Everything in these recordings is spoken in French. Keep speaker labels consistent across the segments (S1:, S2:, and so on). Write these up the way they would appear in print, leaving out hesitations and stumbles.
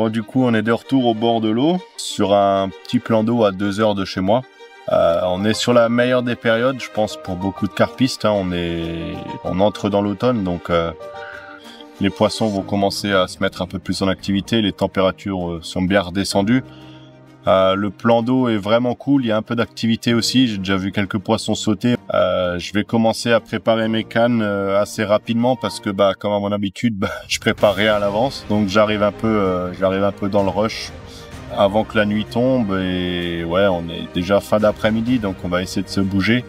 S1: Bon, du coup, on est de retour au bord de l'eau, sur un petit plan d'eau à 2 heures de chez moi. On est sur la meilleure des périodes, je pense, pour beaucoup de carpistes. Hein. On entre dans l'automne, donc les poissons vont commencer à se mettre un peu plus en activité. Les températures sont bien redescendues. Le plan d'eau est vraiment cool, il y a un peu d'activité aussi, j'ai déjà vu quelques poissons sauter. Je vais commencer à préparer mes cannes assez rapidement parce que comme à mon habitude, je prépare rien à l'avance. Donc j'arrive un peu dans le rush avant que la nuit tombe et ouais, on est déjà fin d'après-midi, donc on va essayer de se bouger.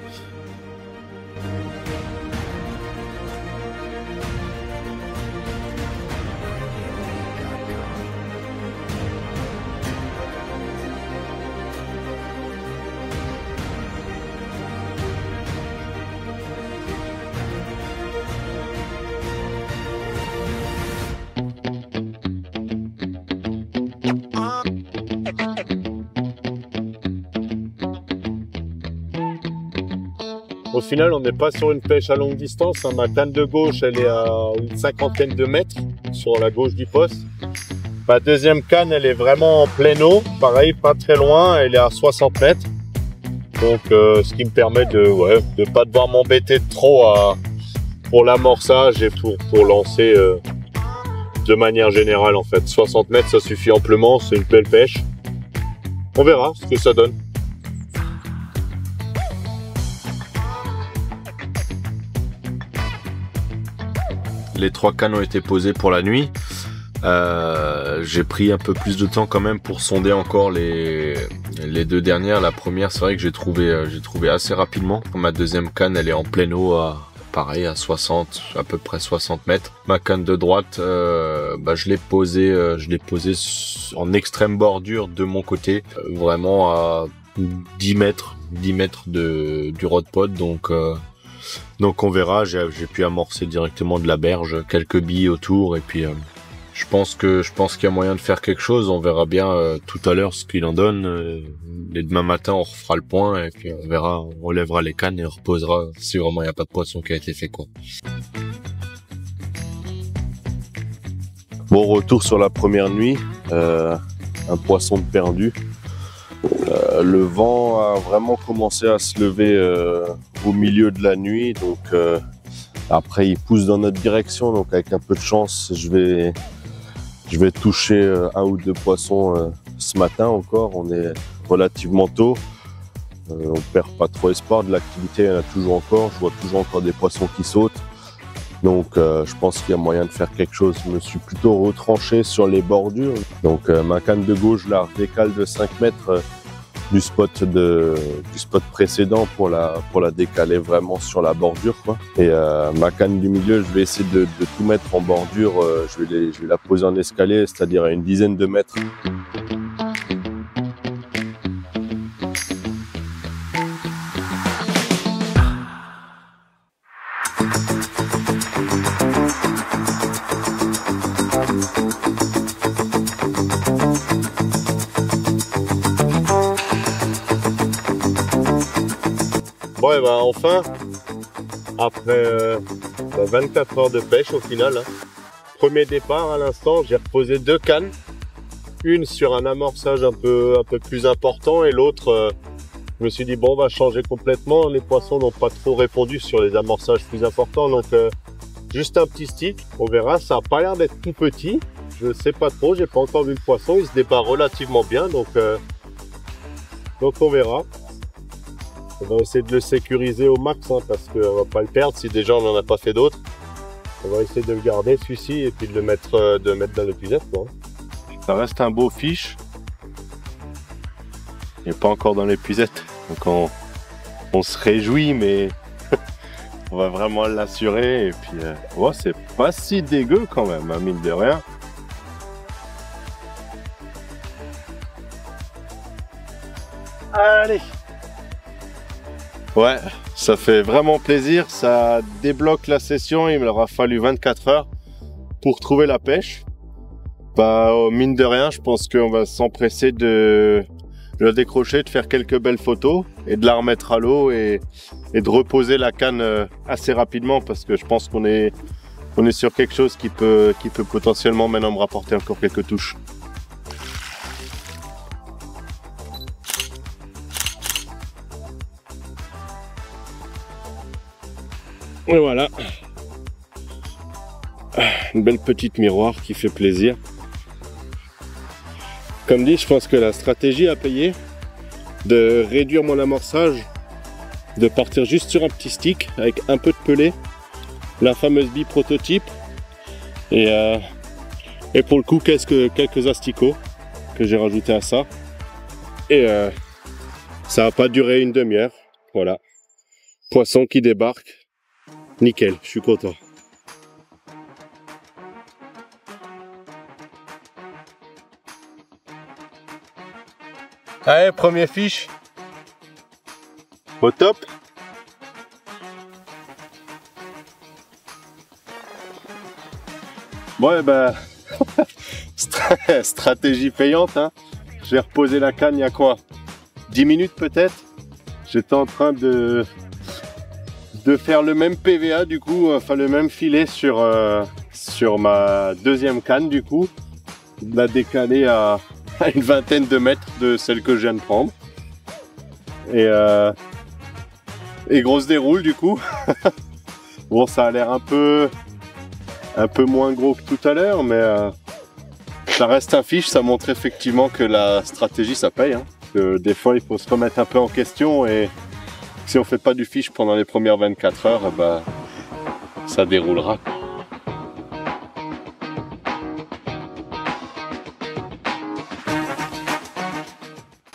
S1: Au final, on n'est pas sur une pêche à longue distance. Hein. Ma canne de gauche, elle est à une 50aine de mètres sur la gauche du poste. Ma deuxième canne, elle est vraiment en pleine eau. Pareil, pas très loin, elle est à 60 mètres. Donc, ce qui me permet de pas devoir m'embêter trop pour l'amorçage et pour lancer de manière générale en fait. 60 mètres, ça suffit amplement, c'est une belle pêche. On verra ce que ça donne. Les 3 cannes ont été posées pour la nuit. J'ai pris un peu plus de temps quand même pour sonder encore les 2 dernières. La première, c'est vrai que j'ai trouvé assez rapidement. Ma deuxième canne, elle est en pleine eau, pareil à peu près 60 mètres. Ma canne de droite, je l'ai posée en extrême bordure de mon côté, vraiment à 10 mètres du rod pod, donc on verra. J'ai pu amorcer directement de la berge, quelques billes autour, et puis je pense qu'il y a moyen de faire quelque chose. On verra bien tout à l'heure ce qu'il en donne. Et demain matin, on refera le point et puis on verra, on relèvera les cannes et on reposera si vraiment il n'y a pas de poisson qui a été fait, quoi. Bon, retour sur la première nuit. Un poisson de perdu. Le vent a vraiment commencé à se lever au milieu de la nuit, donc après il pousse dans notre direction, donc avec un peu de chance je vais toucher 1 ou 2 poissons ce matin encore. On est relativement tôt, on perd pas trop espoir de l'activité, il y en a toujours encore, je vois toujours encore des poissons qui sautent, donc je pense qu'il y a moyen de faire quelque chose. Je me suis plutôt retranché sur les bordures, donc ma canne de gauche, je la décale de 5 mètres du spot précédent pour la décaler vraiment sur la bordure, quoi. Et ma canne du milieu, je vais essayer de tout mettre en bordure. Je vais la poser en escalier, c'est-à-dire à une dizaine de mètres. Bon, et enfin, après 24 heures de pêche au final, hein. Premier départ à l'instant, j'ai reposé 2 cannes, une sur un amorçage un peu plus important et l'autre, je me suis dit bon, on va changer complètement. Les poissons n'ont pas trop répondu sur les amorçages plus importants, donc juste un petit stick, on verra. Ça a pas l'air d'être tout petit, je sais pas trop, j'ai pas encore vu le poisson, il se débat relativement bien, donc on verra. On va essayer de le sécuriser au max, hein, parce qu'on va pas le perdre si déjà on n'en a pas fait d'autres. On va essayer de le garder celui-ci et puis de le mettre dans l'épuisette, quoi. Ça reste un beau fiche. Il n'est pas encore dans l'épuisette, donc on se réjouit, mais on va vraiment l'assurer. Et puis, c'est pas si dégueu quand même, hein, mine de rien. Allez! Ouais, ça fait vraiment plaisir, ça débloque la session. Il m'aura fallu 24 heures pour trouver la pêche. Mine de rien, je pense qu'on va s'empresser de le décrocher, de faire quelques belles photos et de la remettre à l'eau et de reposer la canne assez rapidement, parce que je pense qu'on est sur quelque chose qui peut potentiellement maintenant me rapporter encore quelques touches. Et voilà. Une belle petite miroir qui fait plaisir. Comme dit, je pense que la stratégie a payé de réduire mon amorçage, de partir juste sur un petit stick avec un peu de pelé, la fameuse bille prototype et pour le coup quelques asticots que j'ai rajouté à ça et ça n'a pas duré une demi-heure. Voilà, poisson qui débarque, nickel, je suis content. Allez, premier fiche. Au top. Bon, et ben, stratégie payante, hein. J'ai reposé la canne il y a quoi? 10 minutes peut-être. J'étais en train de faire le même PVA du coup, enfin le même filet sur ma deuxième canne du coup. De la décaler à une vingtaine de mètres de celle que je viens de prendre. Et grosse déroule du coup. Bon, ça a l'air un peu moins gros que tout à l'heure, mais ça reste un fiche. Ça montre effectivement que la stratégie ça paye, hein. Que des fois il faut se remettre un peu en question, et si on fait pas du fiche pendant les premières 24 heures, bah, ça déroulera.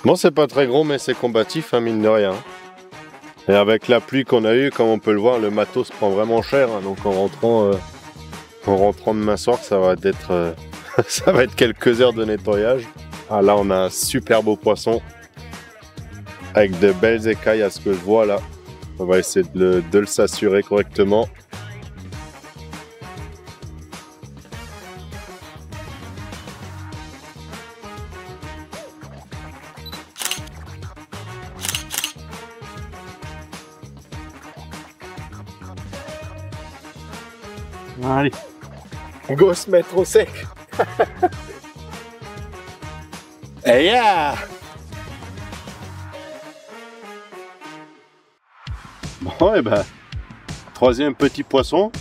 S1: Bon, c'est pas très gros, mais c'est combatif, hein, mine de rien. Et avec la pluie qu'on a eue, comme on peut le voir, le matos prend vraiment cher, hein. Donc en rentrant demain soir, ça va être ça va être quelques heures de nettoyage. Ah, là on a un super beau poisson avec de belles écailles à ce que je vois là. On va essayer de le s'assurer correctement. Allez, go se mettre au sec. Et yeah. Bon, et ben, troisième petit poisson,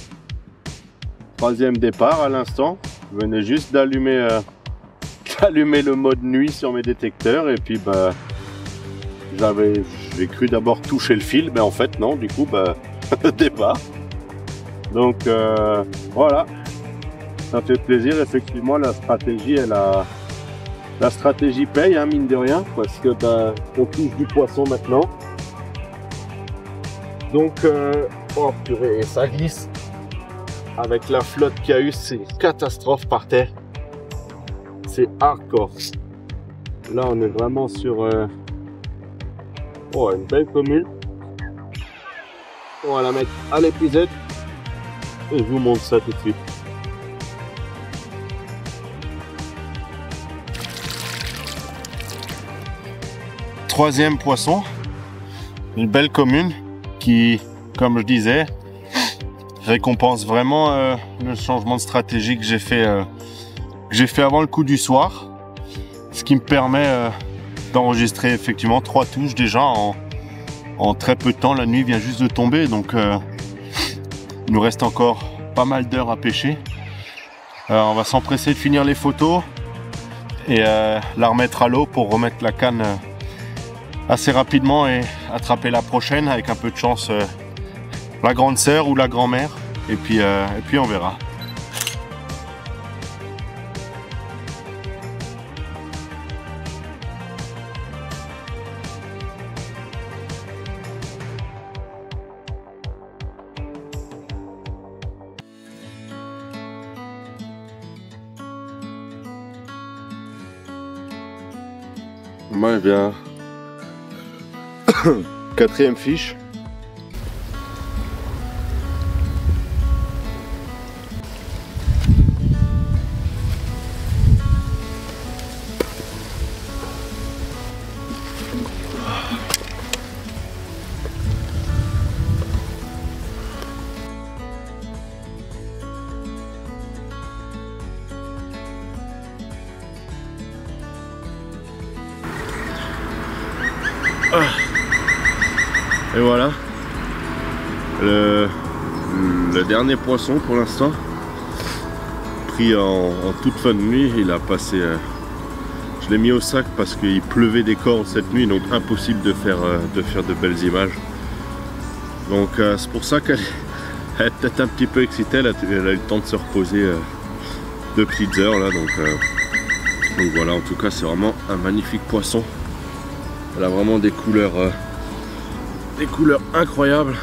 S1: troisième départ à l'instant. Je venais juste d'allumer le mode nuit sur mes détecteurs, et puis bah, j'ai cru d'abord toucher le fil, mais en fait non, du coup bah, départ. Donc voilà, ça fait plaisir. Effectivement, la stratégie paye, hein, mine de rien, parce que bah, on touche du poisson maintenant. Donc oh purée, ça glisse. Avec la flotte qu'il y a eu, c'est une catastrophe par terre. C'est hardcore. Là, on est vraiment sur une belle commune. On va la mettre à l'épisode et je vous montre ça tout de suite. Troisième poisson, une belle commune qui, comme je disais, récompense vraiment le changement de stratégie que j'ai fait avant le coup du soir, ce qui me permet d'enregistrer effectivement 3 touches déjà en très peu de temps. La nuit vient juste de tomber, donc il nous reste encore pas mal d'heures à pêcher. On va s'empresser de finir les photos et la remettre à l'eau pour remettre la canne assez rapidement et attraper la prochaine, avec un peu de chance la grande sœur ou la grand-mère, et puis on verra. Moi, bien. Quatrième fiche. Et voilà, le dernier poisson pour l'instant, pris en toute fin de nuit. Il a passé, je l'ai mis au sac parce qu'il pleuvait des cordes cette nuit, donc impossible de faire de belles images. Donc c'est pour ça qu'elle est peut-être un petit peu excitée. Elle a eu le temps de se reposer 2 petites heures là, donc voilà. En tout cas, c'est vraiment un magnifique poisson. Elle a vraiment des couleurs incroyables,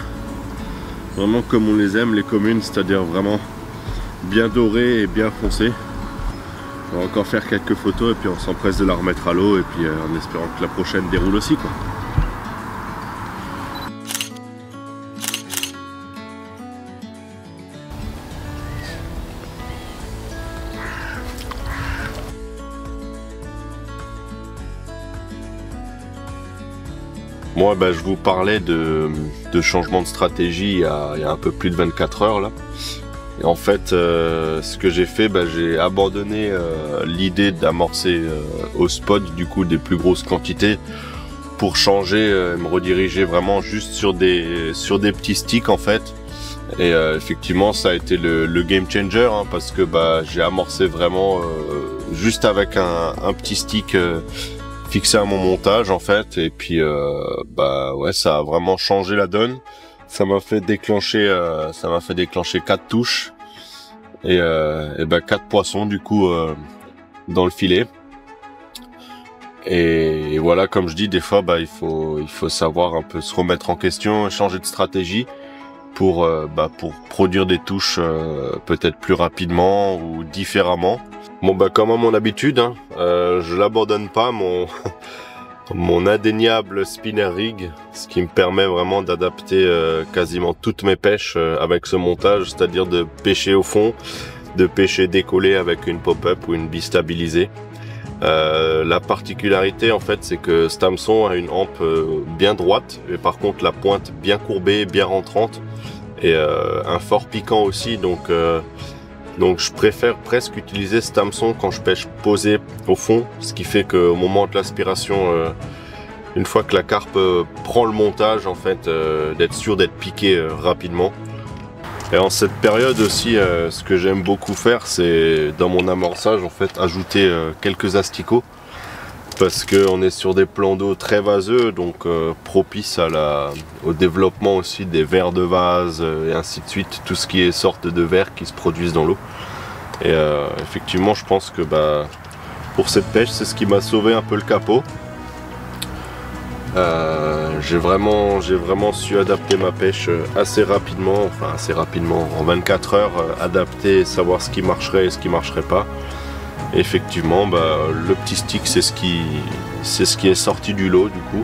S1: vraiment comme on les aime, les communes, c'est-à-dire vraiment bien dorées et bien foncées. On va encore faire quelques photos et puis on s'empresse de la remettre à l'eau, et puis en espérant que la prochaine déroule aussi, quoi. Moi, je vous parlais de changement de stratégie il y a un peu plus de 24 heures là. Et en fait, ce que j'ai fait, j'ai abandonné l'idée d'amorcer au spot du coup des plus grosses quantités pour changer, me rediriger vraiment juste sur des petits sticks en fait. Et effectivement, ça a été le game changer, hein, parce que j'ai amorcé vraiment juste avec un petit stick fixé à mon montage en fait, et puis ouais, ça a vraiment changé la donne. Ça m'a fait déclencher 4 touches et 4 poissons du coup dans le filet. Et voilà, comme je dis, des fois il faut savoir un peu se remettre en question et changer de stratégie pour produire des touches peut-être plus rapidement ou différemment. Bon, comme à mon habitude, hein, je l'abandonne pas, mon indéniable spinner rig, ce qui me permet vraiment d'adapter quasiment toutes mes pêches avec ce montage, c'est-à-dire de pêcher au fond, de pêcher décollé avec une pop-up ou une bille stabilisée. La particularité en fait, c'est que cet hameçon a une hampe bien droite, et par contre la pointe bien courbée, bien rentrante, et un fort piquant aussi, donc je préfère presque utiliser cet hameçon quand je pêche posé au fond, ce qui fait qu'au moment de l'aspiration, une fois que la carpe prend le montage, en fait, d'être sûr d'être piqué rapidement. Et en cette période aussi, ce que j'aime beaucoup faire, c'est dans mon amorçage en fait ajouter quelques asticots, parce qu'on est sur des plans d'eau très vaseux, donc propice au développement aussi des vers de vase et ainsi de suite, tout ce qui est sorte de vers qui se produisent dans l'eau. Et effectivement, je pense que pour cette pêche, c'est ce qui m'a sauvé un peu le capot. J'ai vraiment su adapter ma pêche assez rapidement, en 24 heures, adapter, savoir ce qui marcherait et ce qui marcherait pas. Et effectivement, le petit stick, c'est ce qui est sorti du lot du coup.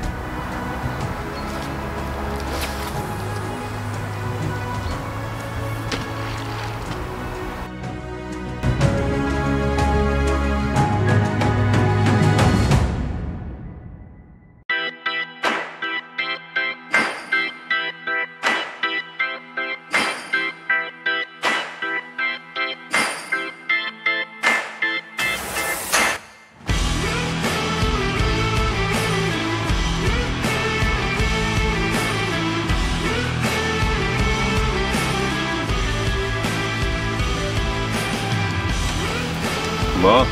S1: Bon,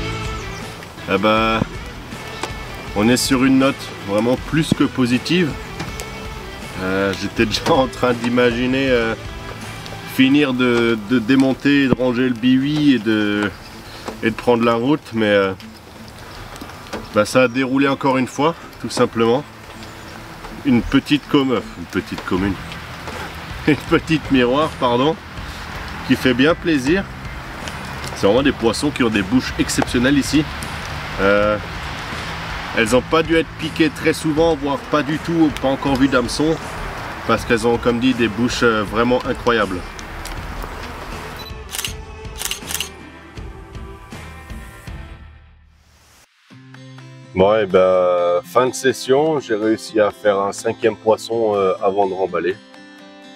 S1: on est sur une note vraiment plus que positive. J'étais déjà en train d'imaginer finir de démonter, de ranger le biwi et de prendre la route, mais ça a déroulé encore une fois, tout simplement. Une petite miroir, pardon, qui fait bien plaisir. C'est vraiment des poissons qui ont des bouches exceptionnelles ici. Elles n'ont pas dû être piquées très souvent, voire pas du tout, pas encore vu d'hameçon, parce qu'elles ont, comme dit, des bouches vraiment incroyables. Bon, et fin de session, j'ai réussi à faire un 5e poisson avant de remballer.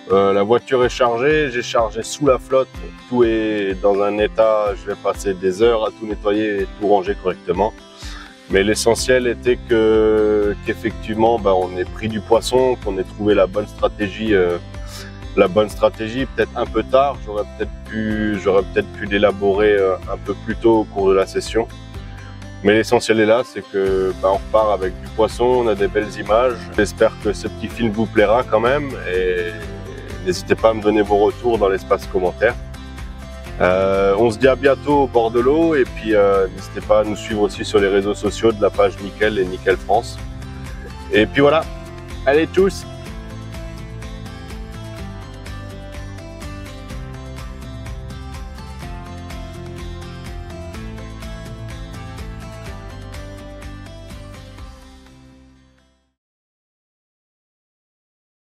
S1: La voiture est chargée, j'ai chargé sous la flotte, tout est dans un état, je vais passer des heures à tout nettoyer et tout ranger correctement. Mais l'essentiel était qu'effectivement on ait pris du poisson, qu'on ait trouvé la bonne stratégie la bonne stratégie, peut-être un peu tard. J'aurais peut-être pu l'élaborer un peu plus tôt au cours de la session. Mais l'essentiel est là, c'est que on repart avec du poisson, on a des belles images. J'espère que ce petit film vous plaira quand même et n'hésitez pas à me donner vos retours dans l'espace commentaire. On se dit à bientôt au bord de l'eau et puis n'hésitez pas à nous suivre aussi sur les réseaux sociaux de la page Nickel et Nickel France. Et puis voilà, allez tous!